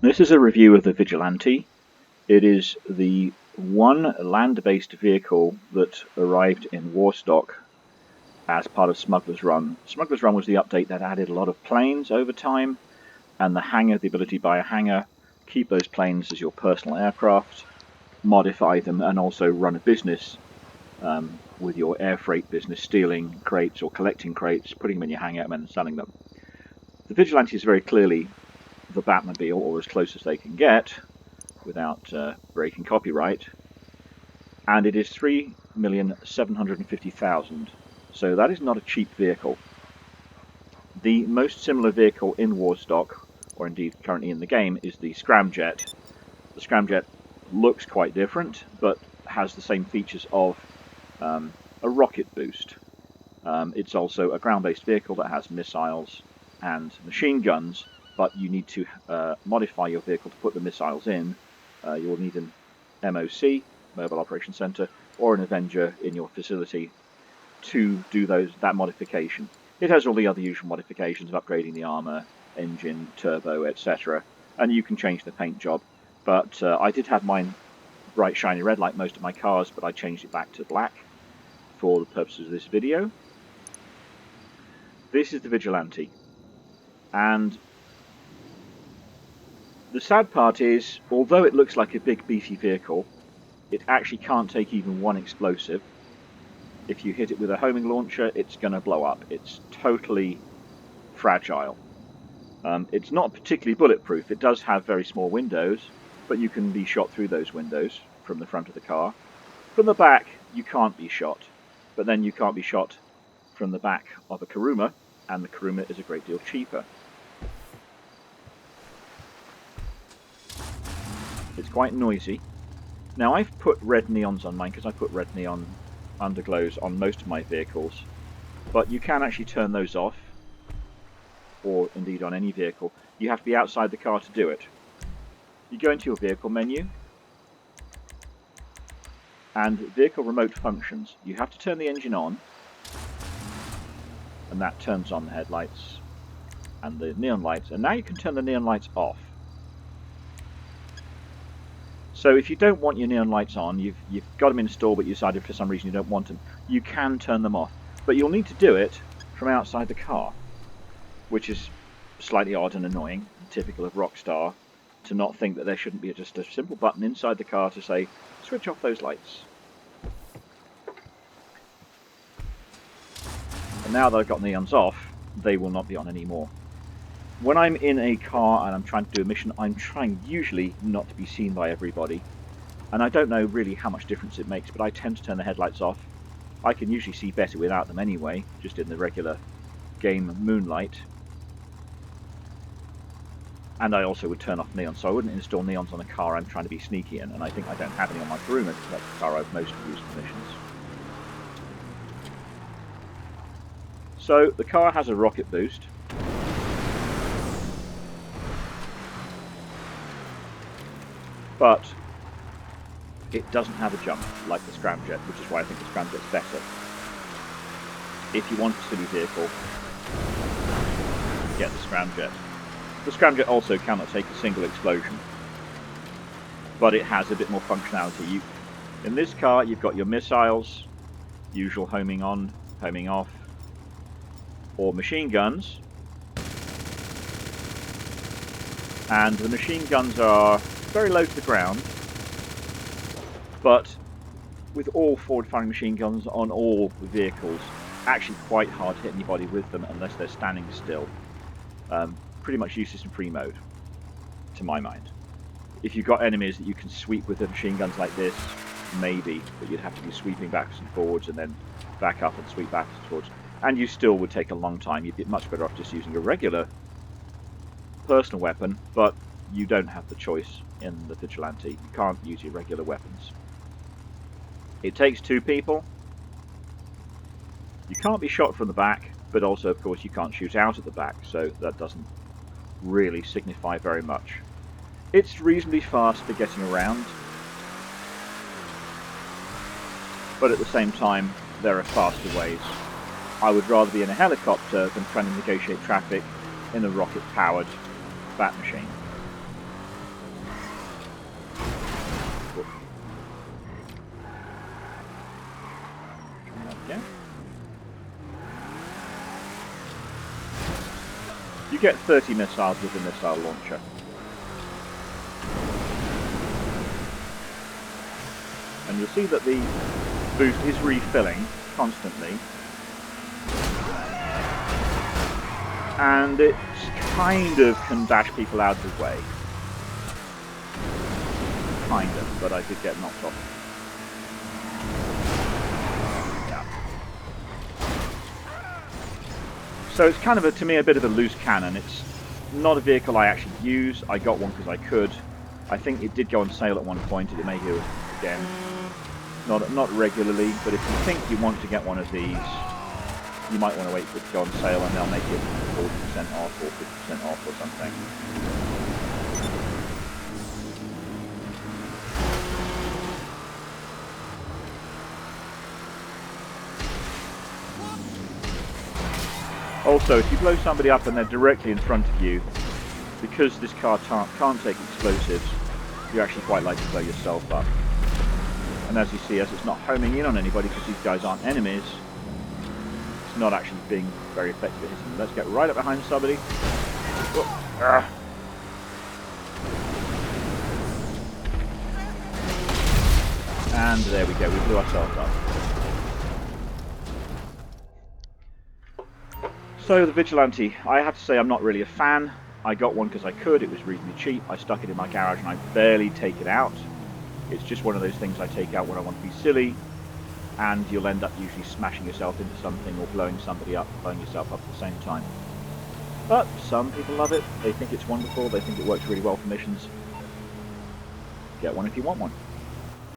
This is a review of the Vigilante. It is the one land-based vehicle that arrived in Warstock as part of Smuggler's Run. Smuggler's Run was the update that added a lot of planes over time, and the hangar, the ability to buy a hangar, keep those planes as your personal aircraft, modify them, and also run a business with your air freight business, stealing crates or collecting crates, putting them in your hangar, and then selling them. The Vigilante is very clearly the Batmobile, or as close as they can get, without breaking copyright, and it is 3,750,000, so that is not a cheap vehicle. The most similar vehicle in Warstock, or indeed currently in the game, is the Scramjet. The Scramjet looks quite different, but has the same features of a rocket boost. It's also a ground-based vehicle that has missiles and machine guns, but you need to modify your vehicle to put the missiles in. You'll need an MOC, Mobile Operations Center, or an Avenger in your facility to do that modification. It has all the other usual modifications of upgrading the armor, engine, turbo, etc. And you can change the paint job. But I did have mine bright shiny red like most of my cars, but I changed it back to black for the purposes of this video. This is the Vigilante. And the sad part is, although it looks like a big beefy vehicle, it actually can't take even one explosive. If you hit it with a homing launcher, it's going to blow up. It's totally fragile. It's not particularly bulletproof. It does have very small windows, but you can be shot through those windows from the front of the car. From the back, you can't be shot, but then you can't be shot from the back of a Kuruma, and the Kuruma is a great deal cheaper. It's quite noisy. Now, I've put red neons on mine because I put red neon underglows on most of my vehicles, but you can actually turn those off, or indeed on any vehicle. You have to be outside the car to do it. You go into your vehicle menu, and vehicle remote functions. You have to turn the engine on, and that turns on the headlights and the neon lights, and now you can turn the neon lights off. So if you don't want your neon lights on, you've got them installed, but you decided for some reason you don't want them, you can turn them off. But you'll need to do it from outside the car, which is slightly odd and annoying, typical of Rockstar, to not think that there shouldn't be just a simple button inside the car to say, switch off those lights. And now that I've got neons off, they will not be on anymore. When I'm in a car and I'm trying to do a mission, I'm trying usually not to be seen by everybody. And I don't know really how much difference it makes, but I tend to turn the headlights off. I can usually see better without them anyway, just in the regular game moonlight. And I also would turn off neons, so I wouldn't install neons on a car I'm trying to be sneaky in, and I think I don't have any on my Kuruma because that's the car I've mostly used for missions. So the car has a rocket boost. But it doesn't have a jump like the Scramjet, which is why I think the Scramjet's better. If you want a silly vehicle, get the Scramjet. The Scramjet also cannot take a single explosion, but it has a bit more functionality. In this car, you've got your missiles, usual homing on, homing off, or machine guns. And the machine guns are very low to the ground, but with all forward-firing machine guns on all vehicles, actually quite hard to hit anybody with them unless they're standing still. Pretty much useless in free mode, to my mind. If you've got enemies that you can sweep with the machine guns like this, maybe, but you'd have to be sweeping backwards and forwards and then back up and sweep backwards and forwards, and you still would take a long time. You'd be much better off just using a regular personal weapon, but you don't have the choice in the Vigilante. You can't use your regular weapons. It takes two people. You can't be shot from the back, but also, of course, you can't shoot out at the back, so that doesn't really signify very much. It's reasonably fast for getting around, but at the same time, there are faster ways. I would rather be in a helicopter than trying to negotiate traffic in a rocket-powered bat machine. Yeah. You get 30 missiles with the missile launcher. And you'll see that the boost is refilling constantly. And it kind of can bash people out of the way. Kind of, but I did get knocked off. Yeah. So it's kind of, to me, a bit of a loose cannon. It's not a vehicle I actually use. I got one because I could. I think it did go on sale at one point. It may go again. Not regularly, but if you think you want to get one of these, you might want to wait for it to go on sale and they'll make it 40% off or 50% off or something. Also, if you blow somebody up and they're directly in front of you, because this car can't take explosives, you're actually quite likely to blow yourself up. And as you see, as it's not homing in on anybody because these guys aren't enemies, it's not actually being very effective at hitting them. Let's get right up behind somebody. And there we go, we blew ourselves up. So the Vigilante, I have to say I'm not really a fan. I got one because I could, it was reasonably cheap. I stuck it in my garage and I barely take it out. It's just one of those things I take out when I want to be silly, and you'll end up usually smashing yourself into something or blowing somebody up, blowing yourself up at the same time. But some people love it, they think it's wonderful, they think it works really well for missions. Get one if you want one.